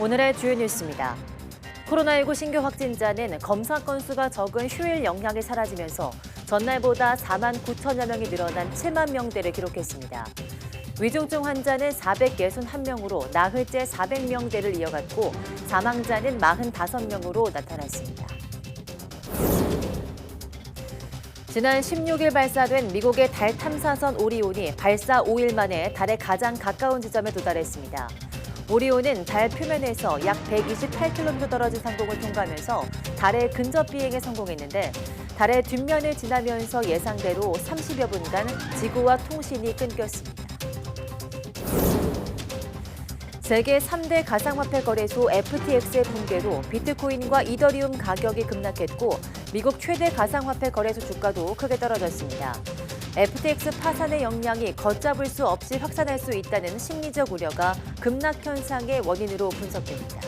오늘의 주요 뉴스입니다. 코로나19 신규 확진자는 검사 건수가 적은 휴일 영향이 사라지면서 전날보다 4만 9천여 명이 늘어난 7만 명대를 기록했습니다. 위중증 환자는 461명으로 나흘째 400명대를 이어갔고 사망자는 45명으로 나타났습니다. 지난 16일 발사된 미국의 달 탐사선 오리온이 발사 5일 만에 달에 가장 가까운 지점에 도달했습니다. 오리온은 달 표면에서 약 128km 떨어진 상공을 통과하면서 달의 근접 비행에 성공했는데 달의 뒷면을 지나면서 예상대로 30여 분간 지구와 통신이 끊겼습니다. 세계 3대 가상화폐 거래소 FTX의 붕괴로 비트코인과 이더리움 가격이 급락했고 미국 최대 가상화폐 거래소 주가도 크게 떨어졌습니다. FTX 파산의 영향이 걷잡을 수 없이 확산할 수 있다는 심리적 우려가 급락 현상의 원인으로 분석됩니다.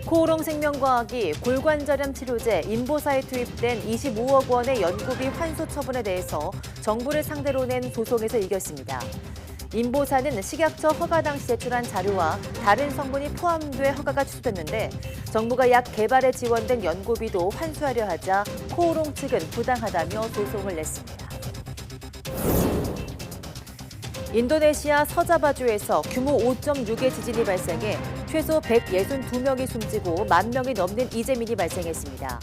코오롱 생명과학이 골관절염 치료제 인보사에 투입된 25억 원의 연구비 환수 처분에 대해서 정부를 상대로 낸 소송에서 이겼습니다. 인보사는 식약처 허가 당시 제출한 자료와 다른 성분이 포함돼 허가가 취소됐는데 정부가 약 개발에 지원된 연구비도 환수하려 하자 코오롱 측은 부당하다며 소송을 냈습니다. 인도네시아 서자바주에서 규모 5.6의 지진이 발생해 최소 162명이 숨지고 10,000명이 넘는 이재민이 발생했습니다.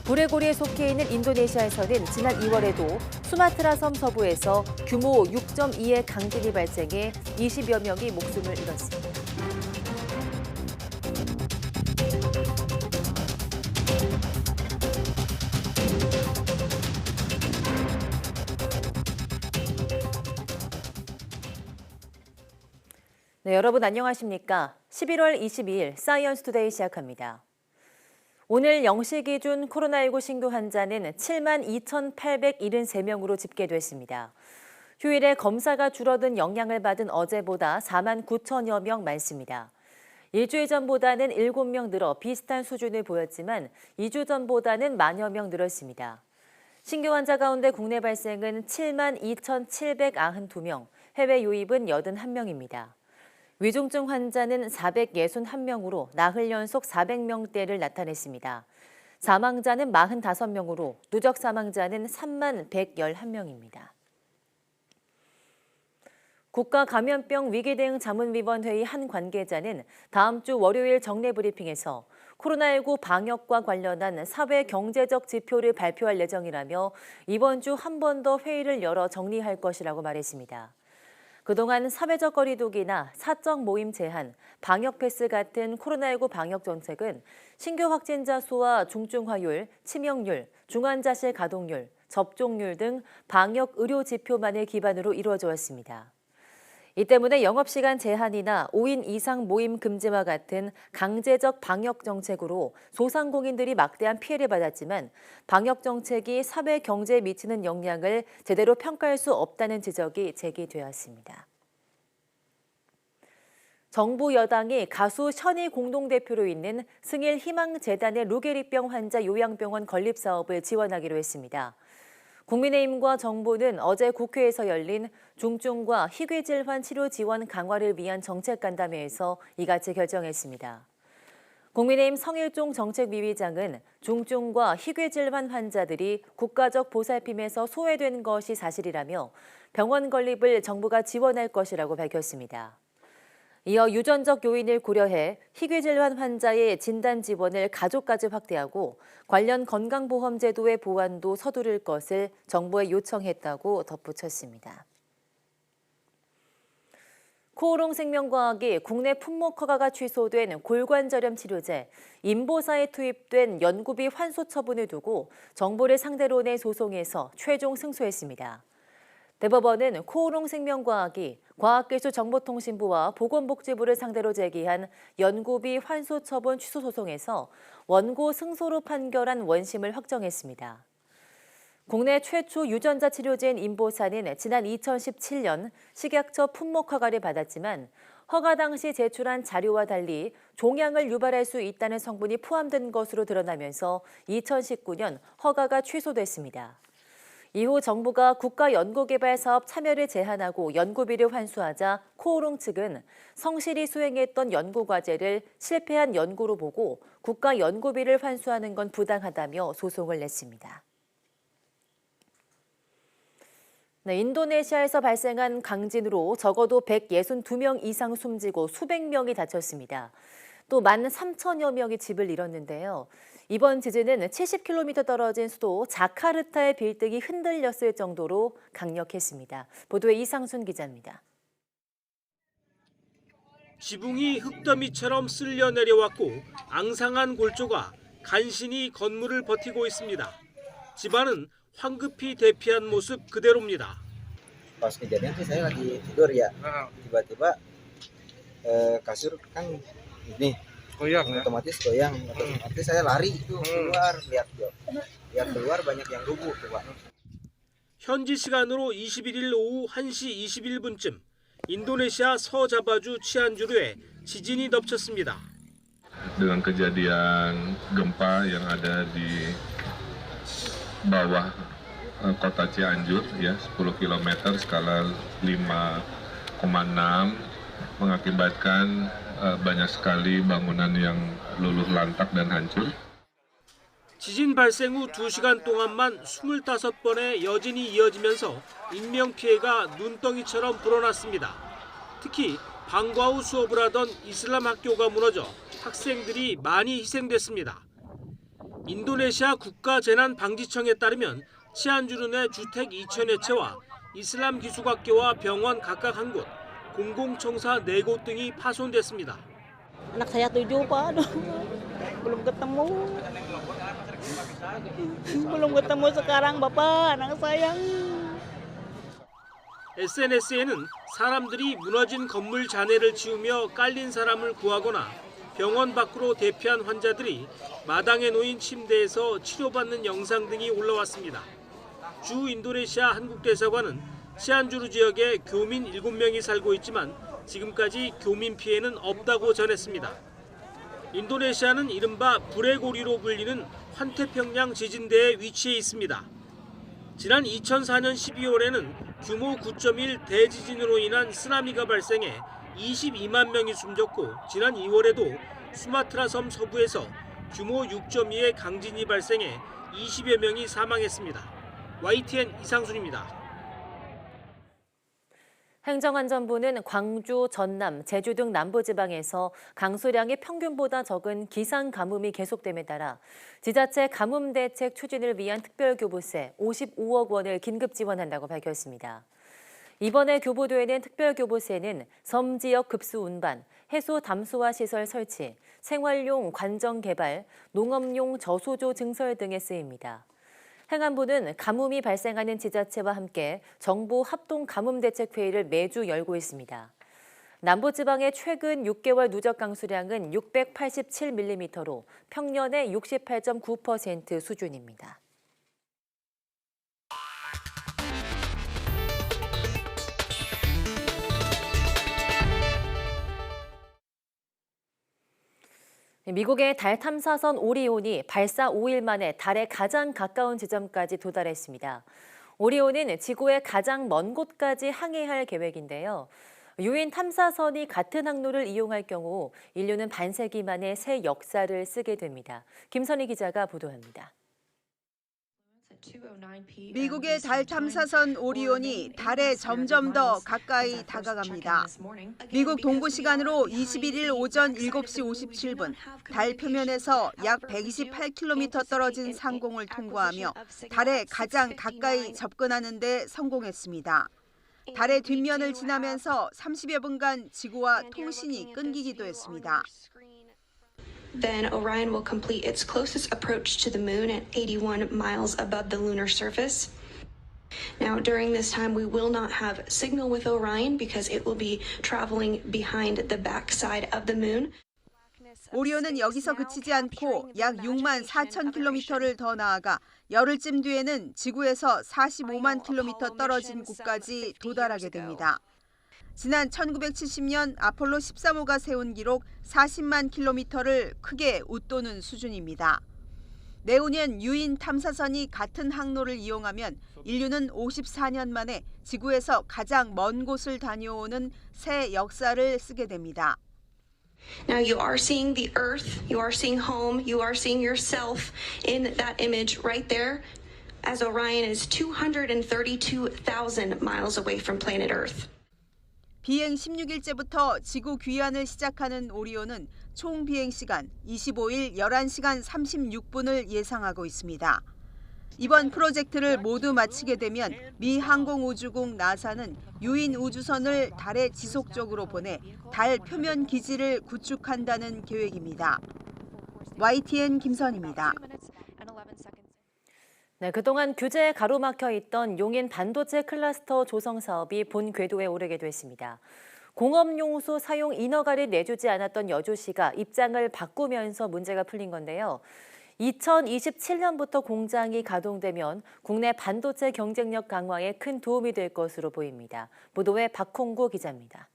불의 고리에 속해 있는 인도네시아에서는 지난 2월에도 수마트라 섬 서부에서 규모 6.2의 강진이 발생해 20여 명이 목숨을 잃었습니다. 네, 여러분 안녕하십니까? 11월 22일 사이언스 투데이 시작합니다. 오늘 0시 기준 코로나19 신규 환자는 7만 2,873명으로 집계됐습니다. 휴일에 검사가 줄어든 영향을 받은 어제보다 4만 9천여 명 많습니다. 일주일 전보다는 7명 늘어 비슷한 수준을 보였지만 2주 전보다는 만여 명 늘었습니다. 신규 환자 가운데 국내 발생은 7만 2,792명, 해외 유입은 81명입니다. 위중증 환자는 461명으로 나흘 연속 400명대를 나타냈습니다. 사망자는 45명으로 누적 사망자는 3만 111명입니다. 국가감염병 위기대응 자문위원회의 한 관계자는 다음 주 월요일 정례 브리핑에서 코로나19 방역과 관련한 사회 경제적 지표를 발표할 예정이라며 이번 주 한 번 더 회의를 열어 정리할 것이라고 말했습니다. 그동안 사회적 거리두기나 사적 모임 제한, 방역 패스 같은 코로나19 방역 정책은 신규 확진자 수와 중증화율, 치명률, 중환자실 가동률, 접종률 등 방역 의료 지표만을 기반으로 이루어져 왔습니다. 이 때문에 영업시간 제한이나 5인 이상 모임 금지와 같은 강제적 방역 정책으로 소상공인들이 막대한 피해를 받았지만 방역 정책이 사회 경제에 미치는 영향을 제대로 평가할 수 없다는 지적이 제기되었습니다. 정부 여당이 가수 션이 공동대표로 있는 승일 희망재단의 루게리병 환자 요양병원 건립 사업을 지원하기로 했습니다. 국민의힘과 정부는 어제 국회에서 열린 중증과 희귀질환 치료 지원 강화를 위한 정책 간담회에서 이같이 결정했습니다. 국민의힘 성일종 정책위의장은 중증과 희귀질환 환자들이 국가적 보살핌에서 소외된 것이 사실이라며 병원 건립을 정부가 지원할 것이라고 밝혔습니다. 이어 유전적 요인을 고려해 희귀질환 환자의 진단 지원을 가족까지 확대하고 관련 건강보험 제도의 보완도 서두를 것을 정부에 요청했다고 덧붙였습니다. 코오롱 생명과학이 국내 품목 허가가 취소된 골관절염 치료제 인보사에 투입된 연구비 환수 처분을 두고 정부를 상대로 낸 소송에서 최종 승소했습니다. 대법원은 코오롱 생명과학이 과학기술정보통신부와 보건복지부를 상대로 제기한 연구비 환수 처분 취소 소송에서 원고 승소로 판결한 원심을 확정했습니다. 국내 최초 유전자 치료제인 인보사는 지난 2017년 식약처 품목 허가를 받았지만 허가 당시 제출한 자료와 달리 종양을 유발할 수 있다는 성분이 포함된 것으로 드러나면서 2019년 허가가 취소됐습니다. 이후 정부가 국가연구개발사업 참여를 제한하고 연구비를 환수하자 코오롱 측은 성실히 수행했던 연구과제를 실패한 연구로 보고 국가연구비를 환수하는 건 부당하다며 소송을 냈습니다. 네, 인도네시아에서 발생한 강진으로 적어도 162명 이상 숨지고 수백 명이 다쳤습니다. 또 13,000여 명이 집을 잃었는데요. 이번 지진은 70km 떨어진 수도 자카르타의 빌딩이 흔들렸을 정도로 강력했습니다. 보도에 이상순 기자입니다. 지붕이 흙더미처럼 쓸려 내려왔고 앙상한 골조가 간신히 건물을 버티고 있습니다. 집안은 황급히 대피한 모습 그대로입니다. Pas kejadian sih saya lagi tidur ya, tiba-tiba kasur kan ini goyang ya. otomatis goyang, otomatis saya lari itu keluar lihat keluar banyak yang rubuh tuh Pak. 현지 시간으로 21일 오후 1시 21분쯤 인도네시아 서자바주 치안주르에 지진이 덮쳤습니다. Dengan kejadian gempa yang ada di bawah kota Cianjur ya 10 km skala 5,6 mengakibatkan banyak sekali bangunan yang luluh lantak dan hancur. 지진 발생 후 2시간 동안만 25번의 여진이 이어지면서 인명피해가 눈덩이처럼 불어났습니다. 특히 방과 후 수업을 하던 이슬람 학교가 무너져 학생들이 많이 희생됐습니다. 인도네시아 국가재난방지청에 따르면 치안주르 내 주택 2,000여 채와 이슬람 기숙학교와 병원 각각 한 곳, 공공청사 4곳 등이 파손됐습니다. Anak saya 7 Pak, belum ketemu. Belum ketemu sekarang Bapak, anak saya. SNS에는 사람들이 무너진 건물 잔해를 치우며 깔린 사람을 구하거나 병원 밖으로 대피한 환자들이 마당에 놓인 침대에서 치료받는 영상 등이 올라왔습니다. 주 인도네시아 한국대사관은 치안주르 지역에 교민 7명이 살고 있지만 지금까지 교민 피해는 없다고 전했습니다. 인도네시아는 이른바 불의 고리로 불리는 환태평양 지진대에 위치해 있습니다. 지난 2004년 12월에는 규모 9.1 대지진으로 인한 쓰나미가 발생해 22만 명이 숨졌고 지난 2월에도 수마트라 섬 서부에서 규모 6.2의 강진이 발생해 20여 명이 사망했습니다. YTN 이상순입니다. 행정안전부는 광주, 전남, 제주 등 남부지방에서 강수량이 평균보다 적은 기상 가뭄이 계속됨에 따라 지자체 가뭄 대책 추진을 위한 특별교부세 55억 원을 긴급 지원한다고 밝혔습니다. 이번에 교부되는 특별교부세는 섬 지역 급수 운반, 해수 담수화 시설 설치, 생활용 관정 개발, 농업용 저수조 증설 등에 쓰입니다. 행안부는 가뭄이 발생하는 지자체와 함께 정부 합동 가뭄대책회의를 매주 열고 있습니다. 남부지방의 최근 6개월 누적 강수량은 687mm로 평년의 68.9% 수준입니다. 미국의 달 탐사선 오리온이 발사 5일 만에 달에 가장 가까운 지점까지 도달했습니다. 오리온은 지구의 가장 먼 곳까지 항해할 계획인데요. 유인 탐사선이 같은 항로를 이용할 경우 인류는 반세기 만에 새 역사를 쓰게 됩니다. 김선희 기자가 보도합니다. 미국의 달 탐사선 오리온이 달에 점점 더 가까이 다가갑니다. 미국 동부 시간으로 21일 오전 7시 57분 달 표면에서 약 128km 떨어진 상공을 통과하며 달에 가장 가까이 접근하는 데 성공했습니다. 달의 뒷면을 지나면서 30여 분간 지구와 통신이 끊기기도 했습니다. Then Orion will complete its closest approach to the moon at 81 miles above the lunar surface. Now, during this time, we will not have signal with Orion because it will be traveling behind the backside of the moon. 오리온은 여기서 그치지 않고 약 6만 4천 킬로미터를 더 나아가 열흘쯤 뒤에는 지구에서 45만 킬로미터 떨어진 곳까지 도달하게 됩니다. 지난 1970년 아폴로 13호가 세운 기록 40만 킬로미터를 크게 웃도는 수준입니다. 내후년 유인 탐사선이 같은 항로를 이용하면 인류는 54년 만에 지구에서 가장 먼 곳을 다녀오는 새 역사를 쓰게 됩니다. Now you are seeing the Earth, you are seeing home, you are seeing yourself in that image right there, as Orion is 232,000 miles away from planet Earth. 비행 16일째부터 지구 귀환을 시작하는 오리온은 총 비행 시간 25일 11시간 36분을 예상하고 있습니다. 이번 프로젝트를 모두 마치게 되면 미 항공우주국 나사는 유인 우주선을 달에 지속적으로 보내 달 표면 기지를 구축한다는 계획입니다. YTN 김선입니다. 네, 그동안 규제에 가로막혀 있던 용인 반도체 클러스터 조성 사업이 본 궤도에 오르게 됐습니다. 공업용수 사용 인허가를 내주지 않았던 여주시가 입장을 바꾸면서 문제가 풀린 건데요. 2027년부터 공장이 가동되면 국내 반도체 경쟁력 강화에 큰 도움이 될 것으로 보입니다. 보도에 박홍구 기자입니다.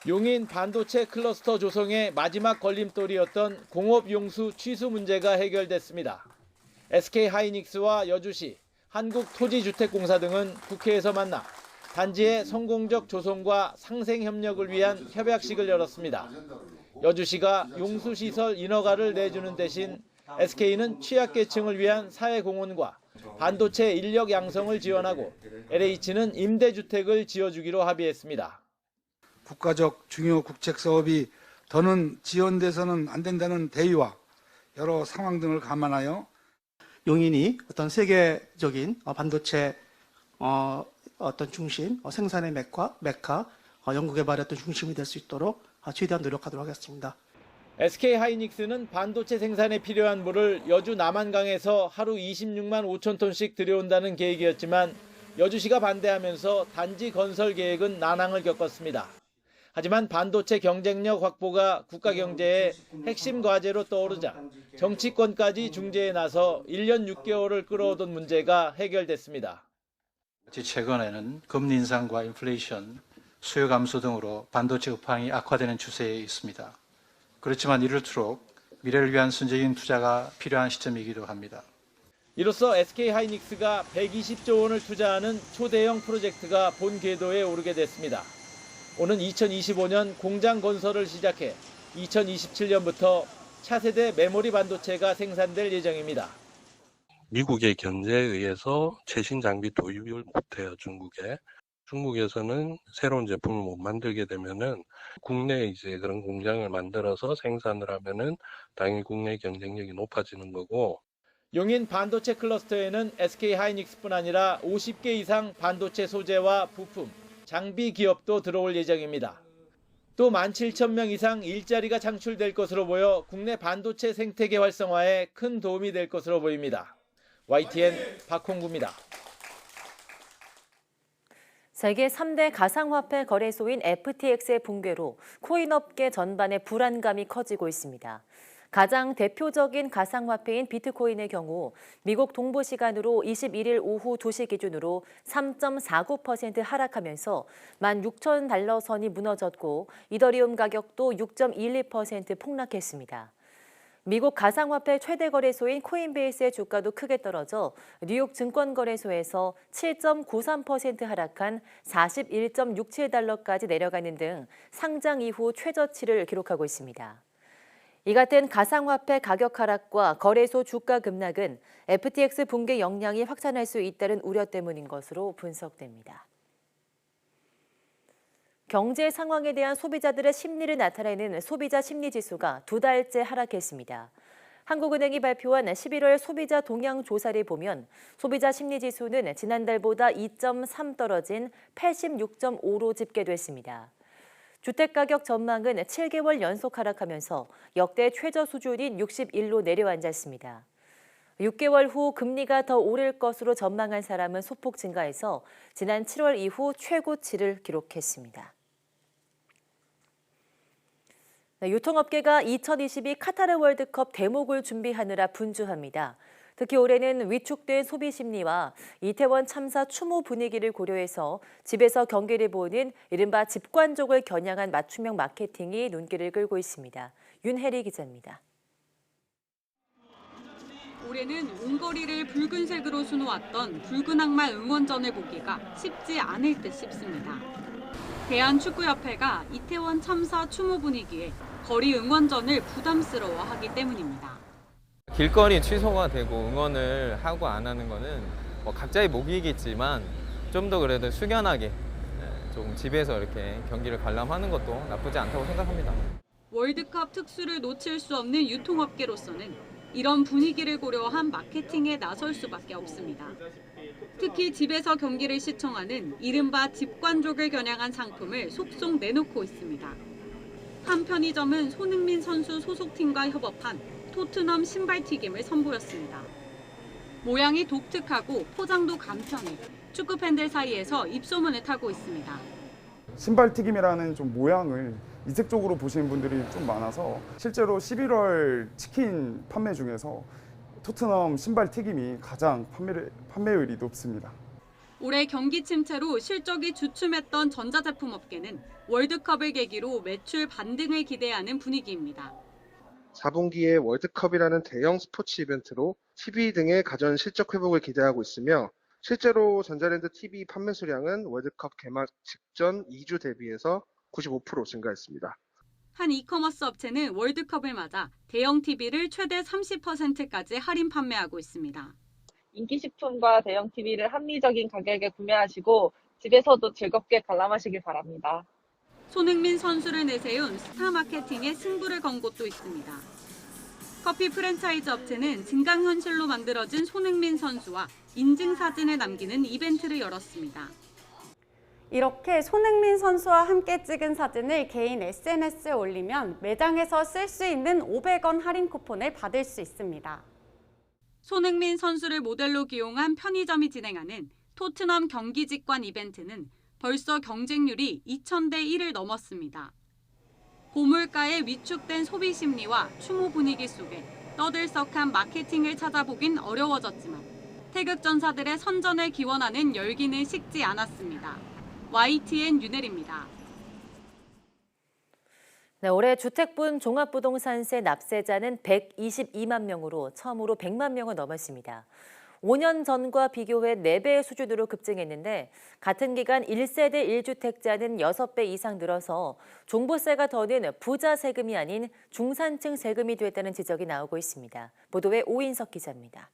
용인 반도체 클러스터 조성의 마지막 걸림돌이었던 공업용수 취수 문제가 해결됐습니다. SK하이닉스와 여주시, 한국토지주택공사 등은 국회에서 만나 단지의 성공적 조성과 상생 협력을 위한 협약식을 열었습니다. 여주시가 용수시설 인허가를 내주는 대신 SK는 취약계층을 위한 사회공헌과 반도체 인력 양성을 지원하고 LH는 임대주택을 지어주기로 합의했습니다. 국가적 중요 국책 사업이 더는 지연돼서는 안 된다는 대의와 여러 상황 등을 감안하여 용인이 어떤 세계적인 반도체 어떤 중심, 생산의 메카, 연구개발의 어떤 중심이 될 수 있도록 최대한 노력하도록 하겠습니다. SK하이닉스는 반도체 생산에 필요한 물을 여주 남한강에서 하루 26만 5천 톤씩 들여온다는 계획이었지만 여주시가 반대하면서 단지 건설 계획은 난항을 겪었습니다. 하지만 반도체 경쟁력 확보가 국가 경제의 핵심 과제로 떠오르자 정치권까지 중재에 나서 1년 6개월을 끌어오던 문제가 해결됐습니다. 최근에는 금리 인상과 인플레이션, 수요 감소 등으로 반도체 업황이 악화되는 추세에 있습니다. 그렇지만 이럴수록 미래를 위한 선제적인 투자가 필요한 시점이기도 합니다. 이로써 SK하이닉스가 120조 원을 투자하는 초대형 프로젝트가 본 궤도에 오르게 됐습니다. 오는 2025년 공장 건설을 시작해 2027년부터 차세대 메모리 반도체가 생산될 예정입니다. 미국의 견제에 의해서 최신 장비 도입을 못해요, 중국에. 중국에서는 새로운 제품을 못 만들게 되면은 국내에 이제 그런 공장을 만들어서 생산을 하면은 당연히 국내 경쟁력이 높아지는 거고. 용인 반도체 클러스터에는 SK하이닉스뿐 아니라 50개 이상 반도체 소재와 부품, 장비 기업도 들어올 예정입니다. 또 17,000명 이상 일자리가 창출될 것으로 보여 국내 반도체 생태계 활성화에 큰 도움이 될 것으로 보입니다. YTN 박홍구입니다. 세계 3대 가상화폐 거래소인 FTX의 붕괴로 코인업계 전반의 불안감이 커지고 있습니다. 가장 대표적인 가상화폐인 비트코인의 경우 미국 동부 시간으로 21일 오후 2시 기준으로 3.49% 하락하면서 16,000달러 선이 무너졌고 이더리움 가격도 6.12% 폭락했습니다. 미국 가상화폐 최대 거래소인 코인베이스의 주가도 크게 떨어져 뉴욕 증권거래소에서 7.93% 하락한 41.67달러까지 내려가는 등 상장 이후 최저치를 기록하고 있습니다. 이 같은 가상화폐 가격 하락과 거래소 주가 급락은 FTX 붕괴 영향이 확산할 수 있다는 우려 때문인 것으로 분석됩니다. 경제 상황에 대한 소비자들의 심리를 나타내는 소비자 심리지수가 2달째 하락했습니다. 한국은행이 발표한 11월 소비자 동향 조사를 보면 소비자 심리지수는 지난달보다 2.3 떨어진 86.5로 집계됐습니다. 주택가격 전망은 7개월 연속 하락하면서 역대 최저 수준인 61로 내려앉았습니다. 6개월 후 금리가 더 오를 것으로 전망한 사람은 소폭 증가해서 지난 7월 이후 최고치를 기록했습니다. 유통업계가 2022 카타르 월드컵 대목을 준비하느라 분주합니다. 특히 올해는 위축된 소비 심리와 이태원 참사 추모 분위기를 고려해서 집에서 경기를 보는 이른바 집관족을 겨냥한 맞춤형 마케팅이 눈길을 끌고 있습니다. 윤혜리 기자입니다. 올해는 온거리를 붉은색으로 수놓았던 붉은 악마 응원전을 보기가 쉽지 않을 듯 싶습니다. 대한축구협회가 이태원 참사 추모 분위기에 거리 응원전을 부담스러워하기 때문입니다. 길거리 취소가 되고 응원을 하고 안 하는 거는 각자의 목이겠지만 좀 더 그래도 숙연하게 조금 집에서 이렇게 경기를 관람하는 것도 나쁘지 않다고 생각합니다. 월드컵 특수를 놓칠 수 없는 유통업계로서는 이런 분위기를 고려한 마케팅에 나설 수밖에 없습니다. 특히 집에서 경기를 시청하는 이른바 집관족을 겨냥한 상품을 속속 내놓고 있습니다. 한 편의점은 손흥민 선수 소속팀과 협업한 토트넘 신발튀김을 선보였습니다. 모양이 독특하고 포장도 간편해 축구 팬들 사이에서 입소문을 타고 있습니다. 신발튀김이라는 좀 모양을 이색적으로 보시는 분들이 좀 많아서 실제로 11월 치킨 판매 중에서 토트넘 신발튀김이 가장 판매율이 높습니다. 올해 경기 침체로 실적이 주춤했던 전자제품 업계는 월드컵을 계기로 매출 반등을 기대하는 분위기입니다. 4분기에 월드컵이라는 대형 스포츠 이벤트로 TV 등의 가전 실적 회복을 기대하고 있으며 실제로 전자랜드 TV 판매 수량은 월드컵 개막 직전 2주 대비해서 95% 증가했습니다. 한 이커머스 업체는 월드컵을 맞아 대형 TV를 최대 30%까지 할인 판매하고 있습니다. 인기식품과 대형 TV를 합리적인 가격에 구매하시고 집에서도 즐겁게 관람하시길 바랍니다. 손흥민 선수를 내세운 스타 마케팅에 승부를 건 곳도 있습니다. 커피 프랜차이즈 업체는 증강현실로 만들어진 손흥민 선수와 인증사진을 남기는 이벤트를 열었습니다. 이렇게 손흥민 선수와 함께 찍은 사진을 개인 SNS에 올리면 매장에서 쓸 수 있는 500원 할인 쿠폰을 받을 수 있습니다. 손흥민 선수를 모델로 기용한 편의점이 진행하는 토트넘 경기 직관 이벤트는 벌써 경쟁률이 2000대 1을 넘었습니다. 고물가에 위축된 소비 심리와 추모 분위기 속에 떠들썩한 마케팅을 찾아보긴 어려워졌지만 태극전사들의 선전을 기원하는 열기는 식지 않았습니다. YTN 윤혜리입니다. 네, 올해 주택분 종합부동산세 납세자는 122만 명으로 처음으로 100만 명을 넘었습니다. 5년 전과 비교해 4배의 수준으로 급증했는데 같은 기간 1세대 1주택자는 6배 이상 늘어서 종부세가 더는 부자 세금이 아닌 중산층 세금이 됐다는 지적이 나오고 있습니다. 보도에 오인석 기자입니다.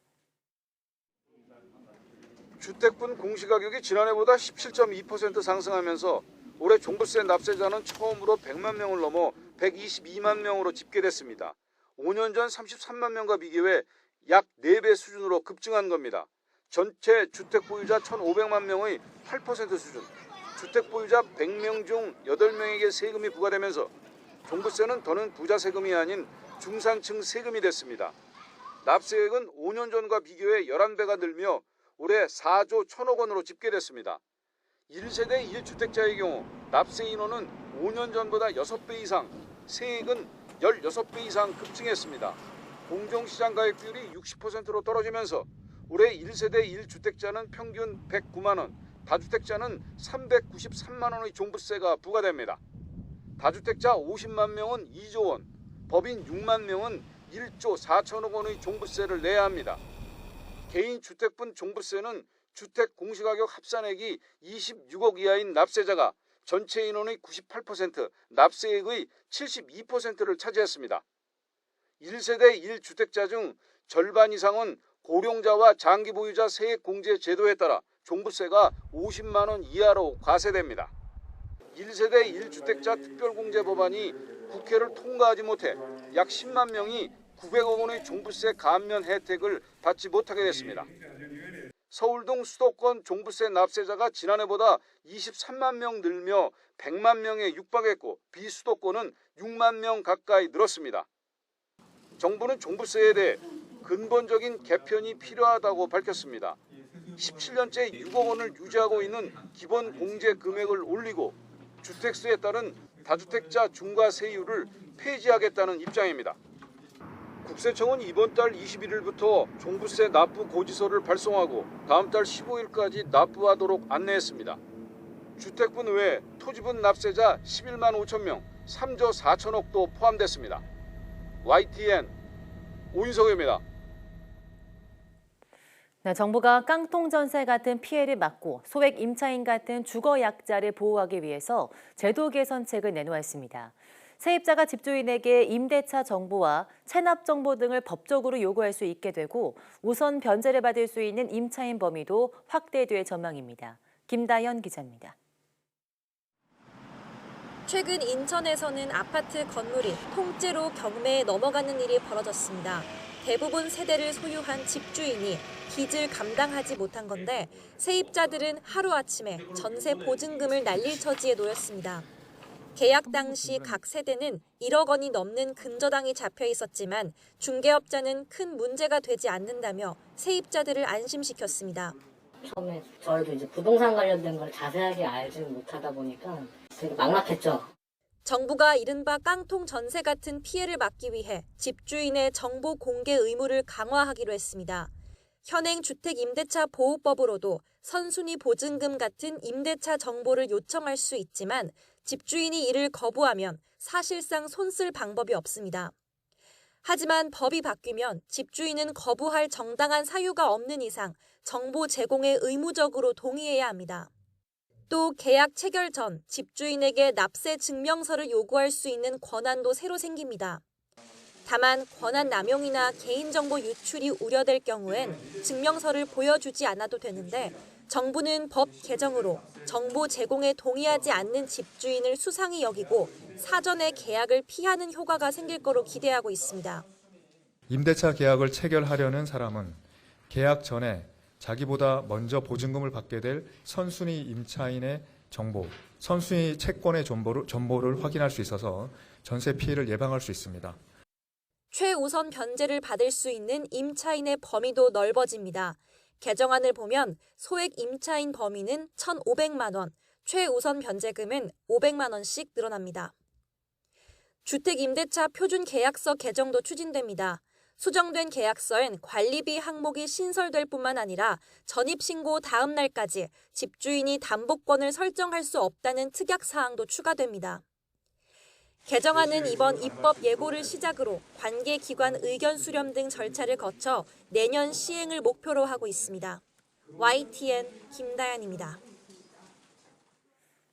주택분 공시가격이 지난해보다 17.2% 상승하면서 올해 종부세 납세자는 처음으로 100만 명을 넘어 122만 명으로 집계됐습니다. 5년 전 33만 명과 비교해 약 4배 수준으로 급증한 겁니다. 전체 주택 보유자 1,500만 명의 8% 수준, 주택 보유자 100명 중 8명에게 세금이 부과되면서 종부세는 더는 부자 세금이 아닌 중산층 세금이 됐습니다. 납세액은 5년 전과 비교해 11배가 늘며 올해 4조 1천억 원으로 집계됐습니다. 1세대 1주택자의 경우 납세 인원은 5년 전보다 6배 이상, 세액은 16배 이상 급증했습니다. 공정시장 가액 비율이 60%로 떨어지면서 올해 1세대 1주택자는 평균 109만 원, 다주택자는 393만 원의 종부세가 부과됩니다. 다주택자 50만 명은 2조 원, 법인 6만 명은 1조 4천억 원의 종부세를 내야 합니다. 개인 주택분 종부세는 주택 공시가격 합산액이 26억 이하인 납세자가 전체 인원의 98%, 납세액의 72%를 차지했습니다. 1세대 1주택자 중 절반 이상은 고령자와 장기 보유자 세액 공제 제도에 따라 종부세가 50만 원 이하로 과세됩니다. 1세대 1주택자 특별공제 법안이 국회를 통과하지 못해 약 10만 명이 900억 원의 종부세 감면 혜택을 받지 못하게 됐습니다. 서울 등 수도권 종부세 납세자가 지난해보다 23만 명 늘며 100만 명에 육박했고 비수도권은 6만 명 가까이 늘었습니다. 정부는 종부세에 대해 근본적인 개편이 필요하다고 밝혔습니다. 17년째 6억 원을 유지하고 있는 기본 공제 금액을 올리고 주택수에 따른 다주택자 중과세율을 폐지하겠다는 입장입니다. 국세청은 이번 달 21일부터 종부세 납부 고지서를 발송하고 다음 달 15일까지 납부하도록 안내했습니다. 주택분 외에 토지분 납세자 11만 5천 명, 3조 4천억도 포함됐습니다. YTN 오인석입니다. 네, 정부가 깡통 전세 같은 피해를 막고 소액 임차인 같은 주거 약자를 보호하기 위해서 제도 개선책을 내놓았습니다. 세입자가 집주인에게 임대차 정보와 체납 정보 등을 법적으로 요구할 수 있게 되고 우선 변제를 받을 수 있는 임차인 범위도 확대될 전망입니다. 김다연 기자입니다. 최근 인천에서는 아파트 건물이 통째로 경매에 넘어가는 일이 벌어졌습니다. 대부분 세대를 소유한 집주인이 빚을 감당하지 못한 건데 세입자들은 하루아침에 전세 보증금을 날릴 처지에 놓였습니다. 계약 당시 각 세대는 1억 원이 넘는 근저당이 잡혀 있었지만 중개업자는 큰 문제가 되지 않는다며 세입자들을 안심시켰습니다. 처음에 저희도 이제 부동산 관련된 걸 자세하게 알지 못하다 보니까 되게 막막했죠. 정부가 이른바 깡통 전세 같은 피해를 막기 위해 집주인의 정보 공개 의무를 강화하기로 했습니다. 현행 주택임대차보호법으로도 선순위 보증금 같은 임대차 정보를 요청할 수 있지만 집주인이 이를 거부하면 사실상 손쓸 방법이 없습니다. 하지만 법이 바뀌면 집주인은 거부할 정당한 사유가 없는 이상 정보 제공에 의무적으로 동의해야 합니다. 또 계약 체결 전 집주인에게 납세 증명서를 요구할 수 있는 권한도 새로 생깁니다. 다만 권한 남용이나 개인정보 유출이 우려될 경우엔 증명서를 보여주지 않아도 되는데 정부는 법 개정으로 정보 제공에 동의하지 않는 집주인을 수상히 여기고 사전에 계약을 피하는 효과가 생길 거로 기대하고 있습니다. 임대차 계약을 체결하려는 사람은 계약 전에 자기보다 먼저 보증금을 받게 될 선순위 임차인의 정보, 선순위 채권의 정보를 확인할 수 있어서 전세 피해를 예방할 수 있습니다. 최우선 변제를 받을 수 있는 임차인의 범위도 넓어집니다. 개정안을 보면 소액 임차인 범위는 1,500만 원, 최우선 변제금은 500만 원씩 늘어납니다. 주택임대차 표준계약서 개정도 추진됩니다. 수정된 계약서엔 관리비 항목이 신설될 뿐만 아니라 전입신고 다음 날까지 집주인이 담보권을 설정할 수 없다는 특약사항도 추가됩니다. 개정안은 이번 입법 예고를 시작으로 관계기관 의견 수렴 등 절차를 거쳐 내년 시행을 목표로 하고 있습니다. YTN 김다연입니다.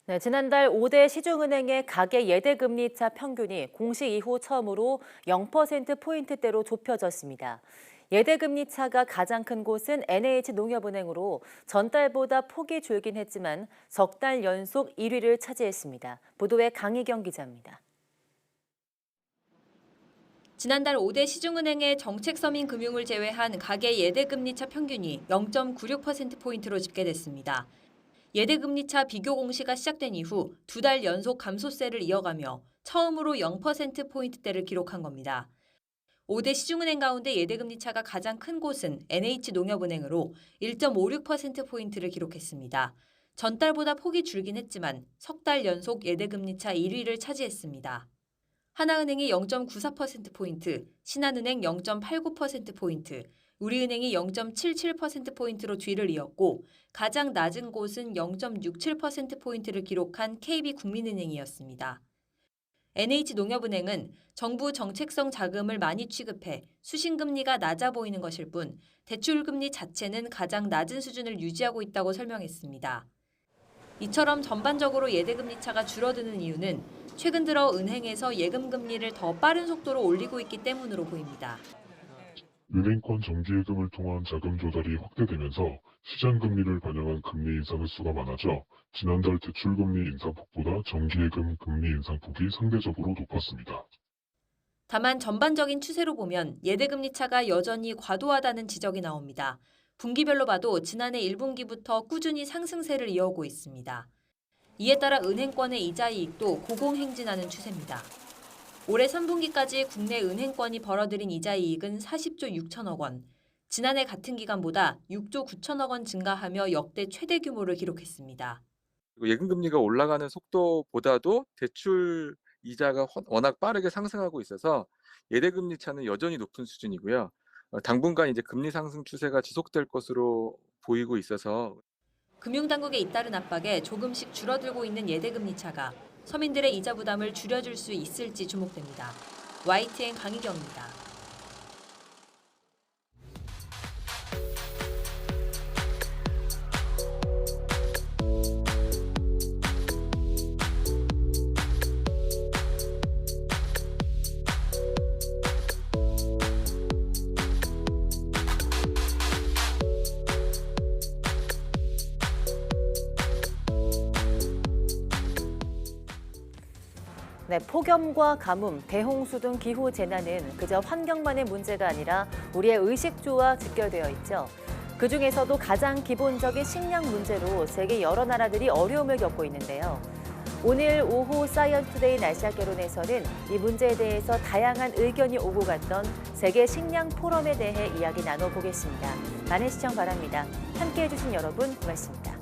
네, 지난달 5대 시중은행의 가계 예대금리차 평균이 공시 이후 처음으로 0%포인트대로 좁혀졌습니다. 예대금리차가 가장 큰 곳은 NH농협은행으로 전달보다 폭이 줄긴 했지만 석 달 연속 1위를 차지했습니다. 보도에 강희경 기자입니다. 지난달 5대 시중은행의 정책서민 금융을 제외한 가계 예대금리차 평균이 0.96%포인트로 집계됐습니다. 예대금리차 비교 공시가 시작된 이후 2달 연속 감소세를 이어가며 처음으로 0%포인트대를 기록한 겁니다. 5대 시중은행 가운데 예대금리차가 가장 큰 곳은 NH농협은행으로 1.56%포인트를 기록했습니다. 전달보다 폭이 줄긴 했지만 석 달 연속 예대금리차 1위를 차지했습니다. 하나은행이 0.94%포인트, 신한은행 0.89%포인트, 우리은행이 0.77%포인트로 뒤를 이었고 가장 낮은 곳은 0.67%포인트를 기록한 KB국민은행이었습니다. NH농협은행은 정부 정책성 자금을 많이 취급해 수신금리가 낮아 보이는 것일 뿐 대출금리 자체는 가장 낮은 수준을 유지하고 있다고 설명했습니다. 이처럼 전반적으로 예대금리차가 줄어드는 이유는 최근 들어 은행에서 예금금리를 더 빠른 속도로 올리고 있기 때문으로 보입니다. 은행권 정기예금을 통한 자금 조달이 확대되면서 시장금리를 반영한 금리 인상 횟수가 많아져 지난달 대출금리 인상폭보다 정기예금 금리 인상폭이 상대적으로 높았습니다. 다만 전반적인 추세로 보면 예대금리차가 여전히 과도하다는 지적이 나옵니다. 분기별로 봐도 지난해 1분기부터 꾸준히 상승세를 이어오고 있습니다. 이에 따라 은행권의 이자 이익도 고공행진하는 추세입니다. 올해 3분기까지 국내 은행권이 벌어들인 이자 이익은 40조 6천억 원, 지난해 같은 기간보다 6조 9천억 원 증가하며 역대 최대 규모를 기록했습니다. 예금금리가 올라가는 속도보다도 대출 이자가 워낙 빠르게 상승하고 있어서 예대금리 차는 여전히 높은 수준이고요. 당분간 이제 금리 상승 추세가 지속될 것으로 보이고 있어서 금융당국의 잇따른 압박에 조금씩 줄어들고 있는 예대금리 차가 서민들의 이자 부담을 줄여줄 수 있을지 주목됩니다. YTN 강희경입니다. 네, 폭염과 가뭄, 대홍수 등 기후 재난은 그저 환경만의 문제가 아니라 우리의 의식주와 직결되어 있죠. 그중에서도 가장 기본적인 식량 문제로 세계 여러 나라들이 어려움을 겪고 있는데요. 오늘 오후 사이언스투데이 날씨학개론에서는 이 문제에 대해서 다양한 의견이 오고 갔던 세계 식량 포럼에 대해 이야기 나눠보겠습니다. 많은 시청 바랍니다. 함께해 주신 여러분 고맙습니다.